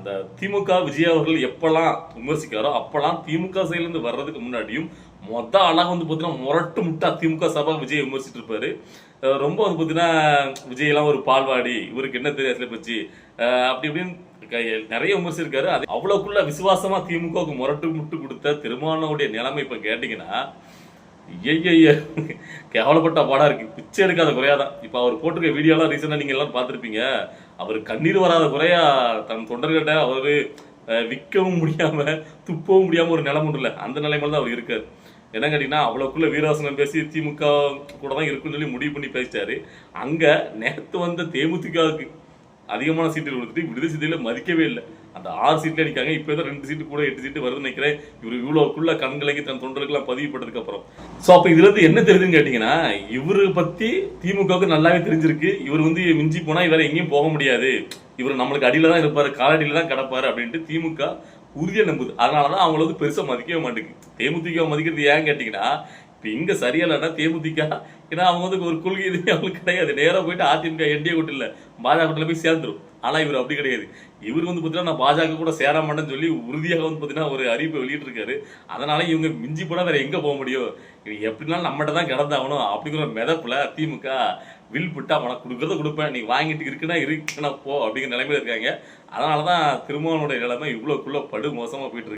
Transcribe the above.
அந்த திமுக விஜய் அவர்கள் எப்பெல்லாம் விமர்சிக்காரோ அப்பெல்லாம் திமுக சைட்லேருந்து வர்றதுக்கு முன்னாடியும் ஆளாக வந்து பார்த்தீங்கன்னா முரட்டு முட்டா திமுக சார்பாக விஜய் விமர்சிட்டு இருப்பாரு. ரொம்ப வந்து பார்த்தீங்கன்னா விஜயெல்லாம் ஒரு பால்வாடி, இவருக்கு என்ன தெரியாது பற்றி அப்படி இப்படின்னு நிறைய விமர்சிருக்காரு. அது அவ்வளவுக்குள்ள விசுவாசமா திமுகவுக்கு முரட்டு முட்டு கொடுத்த திருமாவளவனுடைய நிலைமை இப்ப கேட்டீங்கன்னா கேவலப்பட்ட பாடா இருக்கு. பிச்சை எடுக்காத குறையாதான். இப்ப அவர் போட்டிருக்க வீடியோலாம் ரீசெண்டா நீங்க எல்லாம் பார்த்திருப்பீங்க. அவர் கண்ணீர் வராத குறையா தன் தொண்டர்கிட்ட அவரு விற்கவும் முடியாம துப்பவும் முடியாம ஒரு நிலைமை இல்ல, அந்த நிலைமையில தான் அவர் இருக்காரு. என்ன கேட்டீங்கன்னா அவ்வளவுக்குள்ள வீராசனம் பேசி திமுக கூட தான் இருக்குன்னு சொல்லி முடிவு பண்ணி பேசிட்டாரு. அங்க நேற்று வந்த தேமுதிகவுக்கு அதிகமான சீட்டுகள் கொடுத்துட்டு விடுதலை சிதையில மதிக்கவே இல்லை. அந்த 6 சீட்ல அடிக்காங்க. இப்போ ஏதோ 2 சீட்டு கூட 8 சீட்டு வருதுன்னு நினைக்கிறேன். இவர் இவ்வளவுக்குள்ள கண்கலங்கி தன் தொண்டர்களுக்கெல்லாம் பதிவு பண்ணதுக்கு அப்புறம். ஸோ அப்போ இதுல இருந்து என்ன தெரியுதுன்னு கேட்டீங்கன்னா, இவரு பத்தி திமுகவுக்கு நல்லாவே தெரிஞ்சிருக்கு. இவர் வந்து மிஞ்சி போனா இவரை எங்கேயும் போக முடியாது, இவர் நம்மளுக்கு அடியில தான் இருப்பாரு, காலடியில தான் கிடப்பாரு அப்படின்ட்டு திமுக உறுதியா நம்புது. அதனாலதான் அவங்கள வந்து பெருசா மதிக்கவே மாட்டேங்குது. தேமுதிக மதிக்கிறது ஏன் கேட்டீங்கன்னா, இப்ப இங்க சரியா இல்லைன்னா தேமுதிக, ஏன்னா அவங்க வந்து ஒரு கொள்கை எதுவுமே அவங்களுக்கு கிடையாது. நேரம் போயிட்டு அதிமுக என்டிஏ கூட்டு இல்ல பாஜக கூட்டில போய் சேர்ந்துரும். ஆனா இவர் அப்படி கிடையாது. இவர் வந்து பாத்தீங்கன்னா நான் பாஜக கூட சேர மாட்டேன்னு சொல்லி உறுதியாக வந்து பாத்தீங்கன்னா ஒரு அறிவிப்பை வெளியிட்டு இருக்காரு. அதனால இவங்க மிஞ்சி போனா வேற எங்க போக முடியும், எப்படினாலும் நம்மகிட்ட தான் கிடந்தாகணும் அப்படிங்கிற ஒரு மெதப்புல திமுக வில் புட்டா உனக்கு கொடுக்கறத கொடுப்பேன், நீ வாங்கிட்டு இருக்குன்னா போ அப்படிங்கிற நிலைமையில இருக்காங்க. அதனாலதான் திருமாவளவனுடைய நிலைமை இவ்வளவுக்குள்ள படு மோசமா போயிட்டு இருக்கு.